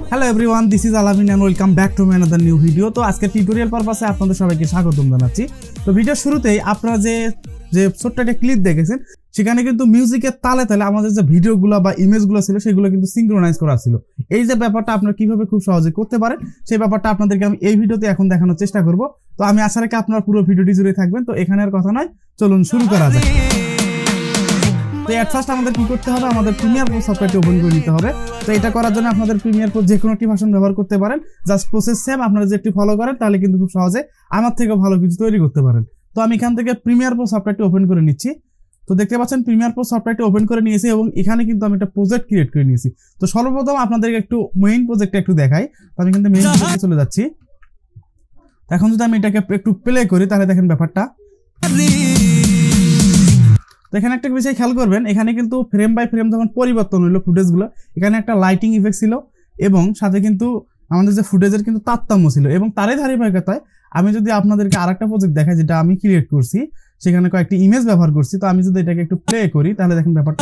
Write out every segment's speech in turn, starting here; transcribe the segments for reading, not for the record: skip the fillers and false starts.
Hello everyone, this is Alamin and welcome back to my another new video. তো আজকে tutorial পারপাসে আপনাদের সবাইকে স্বাগতম জানাচ্ছি। তো ভিডিওর শুরুতেই আপনারা যে ছোট্ট একটা ক্লিপ দেখেছেন, সেখানে কিন্তু মিউজিকের তালে তালে আমাদের যে ভিডিওগুলো বা ইমেজগুলো ছিল সেগুলো কিন্তু সিঙ্ক্রোনাইজ করা ছিল। এই যে ব্যাপারটা আপনারা কিভাবে খুব সহজে করতে পারেন সেই ব্যাপারটা আপনাদেরকে আমি এই ভিডিওতে এখন দেখানোর চেষ্টা করব। তো আমি আশা রাখি আপনারা পুরো ভিডিওটি জুড়ে থাকবেন। তো এখানে আর কথা নয়, চলুন শুরু করা যাক। তো এট ফার্স্ট আমাদের কি করতে হবে, আমাদের প্রিমিয়ার প্রো সফটওয়্যারটি ওপেন করে নিতে হবে। তো এটা করার জন্য আপনাদের প্রিমিয়ার প্রো যে কোনো একটি ভার্সন ব্যবহার করতে পারেন। জাস্ট প্রসেস সেম, আপনারা যে একটি ফলো করেন তাহলে কিন্তু খুব সহজে আমার থেকে ভালো কিছু তৈরি করতে পারেন। তো আমি এখান থেকে প্রিমিয়ার প্রো সফটওয়্যারটি ওপেন করে নিচ্ছি। তো দেখতে পাচ্ছেন প্রিমিয়ার প্রো সফটওয়্যারটি ওপেন করে নিয়েছি এবং এখানে কিন্তু আমি একটা প্রজেক্ট ক্রিয়েট করে নিয়েছি। তো সর্বপ্রথম আপনাদেরকে একটু মেইন প্রজেক্টটা একটু দেখাই। তো আমি কিন্তু মেইন প্রজেক্টে চলে যাচ্ছি। এখন যদি আমি এটাকে একটু প্লে করি তাহলে দেখেন ব্যাপারটা। তো এখানে একটা বিষয় খেয়াল করবেন, এখানে কিন্তু ফ্রেম বাই ফ্রেম যখন পরিবর্তন হলো ফুটেজগুলো, এখানে একটা লাইটিং ইফেক্ট ছিল এবং সাথে কিন্তু আমাদের যে ফুটেজের কিন্তু তারতম্য ছিল। এবং তারই ধারাবাহিকতায় আমি যদি আপনাদেরকে আরেকটা প্রজেক্ট দেখাই যেটা আমি ক্রিয়েট করছি, সেখানে কয়েকটি ইমেজ ব্যবহার করছি। তো আমি যদি এটাকে একটু প্লে করি তাহলে দেখেন ব্যাপারটা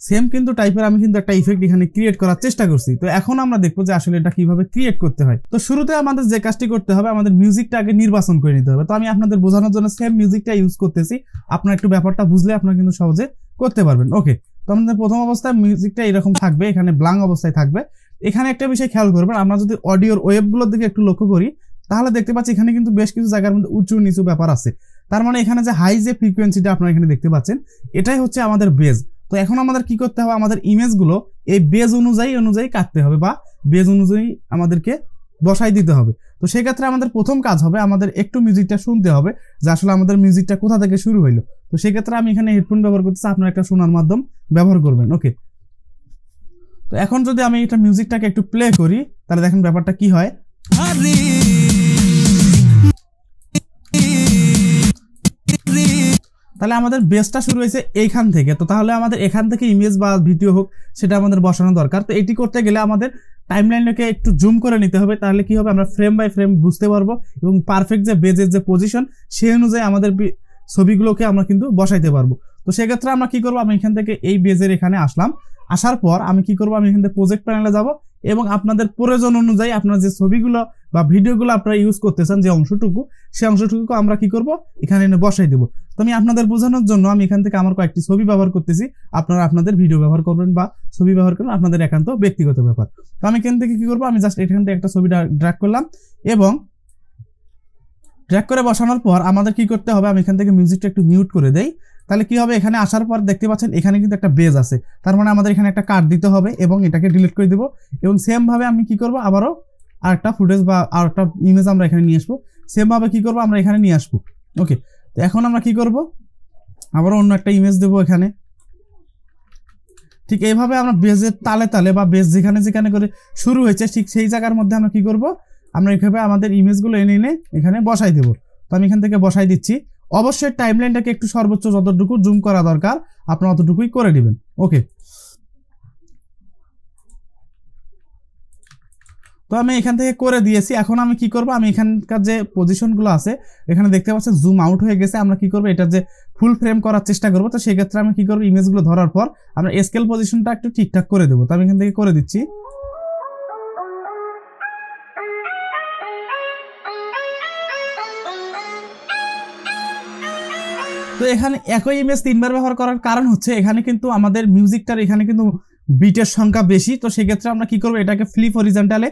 সেম কিন্তু টাইপের আমি কিন্তু একটা ইফেক্ট এখানে ক্রিয়েট করার চেষ্টা করছি। তো এখন আমরা দেখবো যে আসলে এটা কিভাবে ক্রিয়েট করতে হয়। তো শুরুতে আমাদের যে কাজটি করতে হবে, আমাদের মিউজিকটা আগে নির্বাচন করে নিতে হবে। তো আমি আপনাদের বোঝানোর জন্য সেম মিউজিকটা ইউজ করতেছি, আপনারা একটু ব্যাপারটা বুঝলে আপনারা কিন্তু সহজে করতে পারবেন। ওকে, তো আমাদের প্রথম অবস্থায় মিউজিকটা এরকম থাকবে, এখানে ব্ল্যাঙ্ক অবস্থায় থাকবে। এখানে একটা বিষয় খেয়াল করবেন, আমরা যদি অডিওর ওয়েবগুলোর দিকে একটু লক্ষ্য করি তাহলে দেখতে পাচ্ছি এখানে কিন্তু বেশ কিছু জায়গার মধ্যে উঁচু নিচু ব্যাপার আছে। তার মানে এখানে যে হাই যে ফ্রিকোয়েন্সিটা আপনারা এখানে দেখতে পাচ্ছেন, এটাই হচ্ছে আমাদের বেজ। তো এখন আমাদের কি করতে হবে, আমাদের ইমেজগুলো এই বেজ অনুযায়ী কাটতে হবে বা বেজ অনুযায়ী আমাদেরকে বসাই দিতে হবে। তো সেই ক্ষেত্রে আমাদের প্রথম কাজ হবে, আমাদের একটু মিউজিকটা শুনতে হবে যে আসলে আমাদের মিউজিকটা কোথা থেকে শুরু হইলো। তো সেই ক্ষেত্রে আমি এখানে হেডফোন ব্যবহার করতেছি, আপনারা একটা শোনার মাধ্যম ব্যবহার করবেন। ওকে, তো এখন যদি আমি এটা মিউজিকটাকে একটু প্লে করি তাহলে দেখেন ব্যাপারটা কি হয়। তাহলে আমাদের বেসটা শুরু হয়েছে এইখান থেকে। তো তাহলে আমাদের এখান থেকে ইমেজ বা ভিডিও হোক সেটা আমাদের বসানো দরকার। তো এটি করতে গেলে আমাদের টাইমলাইনটাকে একটু জুম করে নিতে হবে, তাহলে কি হবে আমরা ফ্রেম বাই ফ্রেম বুঝতে পারবো এবং পারফেক্ট যে বেজের যে পজিশন সেই অনুযায়ী আমাদের ছবিগুলোকে আমরা কিন্তু বসাইতে পারবো। তো সেক্ষেত্রে আমরা কি করবো, আমি এখান থেকে এই বেজের এখানে আসলাম। আসার পর আমি কি করবো, আমি এখান থেকে প্রজেক্ট প্যানেলে যাব এবং আপনাদের প্রয়োজন অনুযায়ী আপনারা যে ছবিগুলো বা ভিডিওগুলো আপনারা ইউজ করতেছেন যে অংশটুকু, সেই অংশটুকু আমরা কি করব এখানে এনে বসাই দেবো। তো আমি আপনাদের বোঝানোর জন্য আমি এখান থেকে আমার কয়েকটি ছবি ব্যবহার করতেছি, আপনারা আপনাদের ভিডিও ব্যবহার করবেন বা ছবি ব্যবহার করবেন, আপনাদের একান্ত ব্যক্তিগত ব্যাপার। তো আমি এখান থেকে কি করবো, আমি জাস্ট এখান থেকে একটা ছবিটা ড্র্যাগ করলাম এবং ড্র্যাগ করে বসানোর পর আমাদের কি করতে হবে, আমি এখান থেকে মিউজিকটা একটু মিউট করে দেই। তাহলে কি হবে, এখানে আসার পর দেখতে পাচ্ছেন এখানে কিন্তু একটা বেজ আছে, তার মানে আমাদের এখানে একটা কাট দিতে হবে এবং এটাকে ডিলিট করে দিব। এবং সেম ভাবে আমি কি করব, আবারও আরেকটা ফুটেজ বা আরেকটা ইমেজ আমরা এখানে নিয়ে আসবো। সেম ভাবে কি করব, আমরা এখানে নিয়ে আসবো। ওকে, তো এখন আমরা কি করব, আবারও অন্য একটা ইমেজ দেবো এখানে। ঠিক এইভাবে আমরা বেজের তালে তালে বা বেজ যেখানে যেখানে করে শুরু হয়েছে ঠিক সেই জায়গার মধ্যে আমরা কি করব, আমরা এইভাবে আমাদের ইমেজগুলো এনে এনে এখানে বসাই দেবো। তো আমি এখান থেকে বসাই দিচ্ছি। অবশ্যই টাইমলাইনটাকে একটু সর্বোচ্চ যতটুকু জুম করা দরকার আপনারা অতটুকুই করে দিবেন। ওকে, তো আমি এখান থেকে করে দিয়েছি। এখন আমি কি করব, আমি এখানকার যে পজিশনগুলো আছে এখানে দেখতে পাচ্ছেন জুম আউট হয়ে গেছে। আমরা কি করব, এটা যে ফুল ফ্রেম করার চেষ্টা করব। তো সেই ক্ষেত্রে আমি কি করব, ইমেজগুলো ধরার পর আমরা স্কেল পজিশনটা একটু ঠিকঠাক করে দেবো। তো আমি এখান থেকে করে দিচ্ছি। তো এখানে একই ইমেজ তিনবার ব্যবহার করার কারণ হচ্ছে এখানে কিন্তু আমাদের মিউজিকটার এখানে কিন্তু বিটের সংখ্যা বেশি। তো সেক্ষেত্রে আমরা কি করবো, এটাকে ফ্লিপ হরিজন্টালে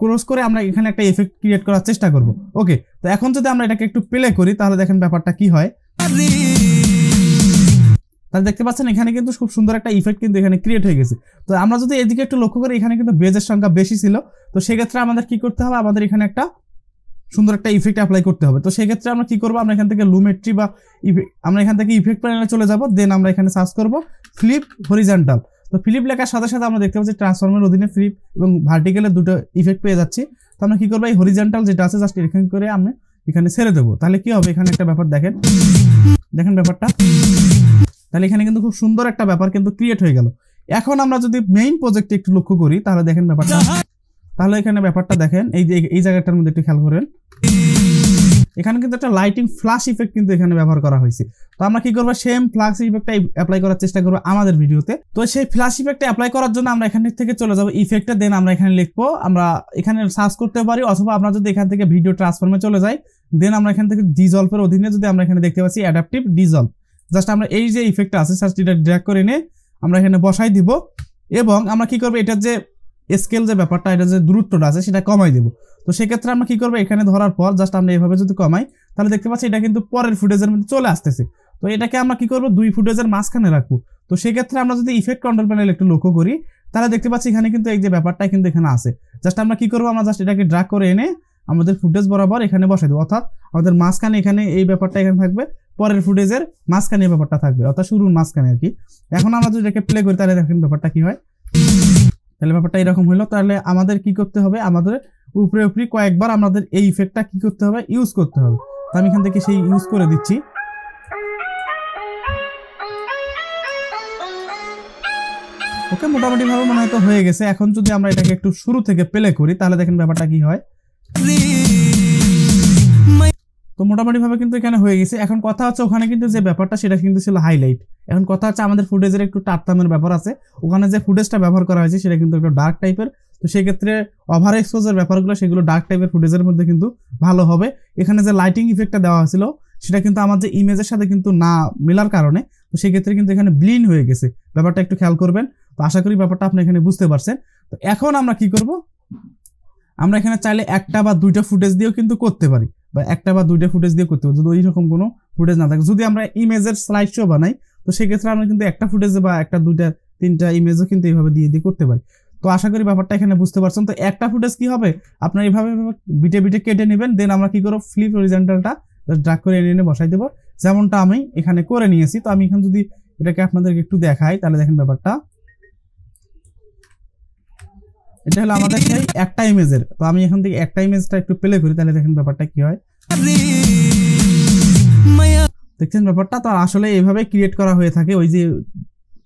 ক্রস করে আমরা এখানে একটা ইফেক্ট ক্রিয়েট করার চেষ্টা করব। ওকে, তো এখন যদি আমরা এটাকে একটু প্লে করি তাহলে দেখেন ব্যাপারটা কি হয়। তাহলে দেখতে পাচ্ছেন এখানে কিন্তু খুব সুন্দর একটা ইফেক্ট কিন্তু এখানে ক্রিয়েট হয়ে গেছে। তো আমরা যদি এদিকে একটু লক্ষ্য করি, এখানে কিন্তু বেজের সংখ্যা বেশি ছিল। তো সেক্ষেত্রে আমাদের কি করতে হবে, আমাদের এখানে একটা সুন্দর একটা ইফেক্ট অ্যাপ্লাই করতে হবে। তো সেক্ষেত্রে আমরা কি করবো, আমরা এখান থেকে লুমেট্রি বা আমরা এখান থেকে ইফেক্ট প্যানেলে চলে যাব। দেন আমরা এখানে সার্চ করব ফ্লিপ হরিজন্টাল। তো ফ্লিপ লেখার সাথে সাথে আমরা দেখতে পাচ্ছি ট্রান্সফর্মের অধীনে ফ্লিপ এবং ভার্টিক্যালের দুটো ইফেক্ট পেয়ে যাচ্ছি। তো আমরা কি করবো, এই হরিজন্টাল যেটা আছে জাস্ট এখানে করে আমরা এখানে ছেড়ে দেবো। তাহলে কি হবে, এখানে একটা ব্যাপার দেখেন ব্যাপারটা, তাহলে এখানে কিন্তু খুব সুন্দর একটা ব্যাপার কিন্তু ক্রিয়েট হয়ে গেল। এখন আমরা যদি মেইন প্রজেক্টে একটু লক্ষ্য করি তাহলে দেখেন ব্যাপারটা, তাহলে এখানে ব্যাপারটা দেখেন এই যে এই জায়গাটার মধ্যে একটু খেয়াল করেন, এখানে কিন্তু একটা লাইটিং ফ্ল্যাশ ইফেক্ট কিন্তু এখানে ব্যবহার করা হয়েছে। তো আমরা কি করবো, সেম ফ্ল্যাশ ইফেক্টটা অ্যাপ্লাই করার চেষ্টা করবো আমাদের ভিডিওতে। তো সেই ফ্ল্যাশ ইফেক্টটা অ্যাপ্লাই করার জন্য আমরা এখান থেকে চলে যাবো ইফেক্টে, দেন আমরা এখানে লিখবো, আমরা এখানে সার্চ করতে পারি, অথবা আমরা যদি এখান থেকে ভিডিও ট্রান্সফর্মে চলে যাই, দেন আমরা এখান থেকে ডিজলভের অধীনে যদি আমরা এখানে দেখতে পাচ্ছি অ্যাডাপটিভ ডিজলভ, জাস্ট আমরা এই যে ইফেক্টটা আছে জাস্ট এটা ড্র্যাগ করে নিয়ে আমরা এখানে বসাই দিব, এবং আমরা কি করবো, এটার যে স্কেল যে ব্যাপারটা, এটা যে দূরত্বটা আছে সেটা কমাই দেবো। তো সেক্ষেত্রে আমরা কি করবো, এখানে ধরার পর জাস্ট আমরা এইভাবে যদি কমাই, তাহলে দেখতে পাচ্ছি এটা কিন্তু পরের ফুটেজের মধ্যে চলে আসতেছে। তো এটাকে আমরা কি করবো, 2 ফুটেজের মাঝখানে রাখবো। তো সেক্ষেত্রে আমরা যদি ইফেক্ট কন্ট্রোল প্যানেল একটু লক্ষ্য করি, তাহলে দেখতে পাচ্ছি এখানে কিন্তু এই যে ব্যাপারটা কিন্তু এখানে আছে। জাস্ট আমরা কি করবো, আমরা জাস্ট এটাকে ড্র্যাগ করে এনে আমাদের ফুটেজ বরাবর এখানে বসাই দেবো, অর্থাৎ আমাদের মাঝখানে এখানে এই ব্যাপারটা এখানে থাকবে, পরের ফুটেজের মাঝখানে এই ব্যাপারটা থাকবে, অর্থাৎ শুরুর মাঝখানে আর কি। এখন আমরা যদি এটাকে প্লে করি, তাহলে দেখেন ব্যাপারটা কি হয়, তাহলে ব্যাপারটা এরকম হলো। তাহলে আমাদের কি করতে হবে, আমাদের উপরে উপরে কয়েকবার আমাদের এই ইফেক্টটা কি করতে হবে, ইউজ করতে হবে। তো আমি এখান থেকে সেই ইউজ করে দিচ্ছি। ওকে, মোটামুটি ভাবে মনে হয় তো হয়ে গেছে। এখন যদি আমরা এটাকে একটু শুরু থেকে প্লে করি, তাহলে দেখেন ব্যাপারটা কি হয়। তো মোটামুটি ভাবে কিন্তু এখানে হয়ে গেছে। এখন কথা হচ্ছে, ওখানে কিন্তু যে ব্যাপারটা সেটা কিন্তু ছিল হাইলাইট। এখন কথা হচ্ছে, আমাদের ফুটেজের একটু তারতম্যের ব্যাপার আছে। ওখানে যে ফুটেজটা ব্যবহার করা হয়েছে সেটা কিন্তু একটু ডার্ক টাইপের। তো সেই ক্ষেত্রে ওভার এক্সপোজার ব্যাপারগুলো সেগুলো ডার্ক টাইপের ফুটেজের মধ্যে কিন্তু ভালো হবে। এখানে যে লাইটিং ইফেক্টটা দেওয়া হয়েছিল সেটা কিন্তু আমার যে ইমেজের সাথে কিন্তু না মেলার কারণে, তো সেই ক্ষেত্রে কিন্তু এখানে ব্লিন হয়ে গেছে। ব্যাপারটা একটু খেয়াল করবেন। তো আশা করি ব্যাপারটা আপনি এখানে বুঝতে পারছেন। তো এখন আমরা কি করব, আমরা এখানে চাইলে একটা বা দুইটা ফুটেজ দিয়েও কিন্তু করতে পারি, বা একটা বা দুইটা ফুটেজ দিয়ে করতে পারি যদি ওইরকম কোনো ফুটেজ না থাকে। যদি আমরা ইমেজের স্লাইড শো বানাই, তো সেক্ষেত্রে আমরা কিন্তু একটা ফুটেজে বা একটা দুইটা তিনটা ইমেজও কিন্তু এইভাবে দিয়ে করতে পারি। তো আশা করি ব্যাপারটা এখানে বুঝতে পারছেন। তো একটা ফুটেজ কি হবে, আপনার এইভাবে বিটে বিটে কেটে নেবেন, দেন আমরা কি করব, ফ্লিপ হরিজন্টালটা ড্র্যাগ করে এনে বসাই দেবো, যেমনটা আমি এখানে করে নিয়েছি। তো আমি এখানে যদি এটাকে আপনাদেরকে একটু দেখাই, তাহলে দেখেন ব্যাপারটা এটা হলো আমাদের সেই একটা ইমেজের। তো আমি এখান থেকে একটা ইমেজটা একটু প্লে করি, তাহলে দেখেন ব্যাপারটা কি হয়, দেখছেন ব্যাপারটা। তো আসলে এইভাবে ক্রিয়েট করা হয়ে থাকে। ওই যে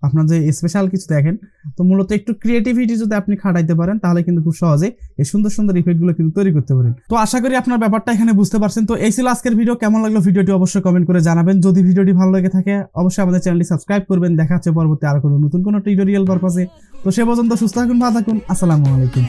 আপনার যে স্পেশাল কিছু দেখেন, তো মূলত একটু ক্রিয়েটিভিটি যদি আপনি খাটাইতে পারেন, তাহলে কিন্তু খুব সহজে এই সুন্দর সুন্দর ইফেক্টগুলো কিন্তু তৈরি করতে পারেন। তো আশা করি আপনার ব্যাপারটা এখানে বুঝতে পারছেন। তো এই ছিল আজকের ভিডিও। কেমন লাগলো ভিডিওটি অবশ্যই কমেন্ট করে জানাবেন। যদি ভিডিওটি ভালো লেগে থাকে অবশ্যই আমাদের চ্যানেলটি সাবস্ক্রাইব করবেন। দেখা হচ্ছে পরবর্তী আর কোনো নতুন কোনো টিউটোরিয়াল পারপাসে। তো সে পর্যন্ত সুস্থ থাকুন, ভালো থাকুন, আসসালামু আলাইকুম।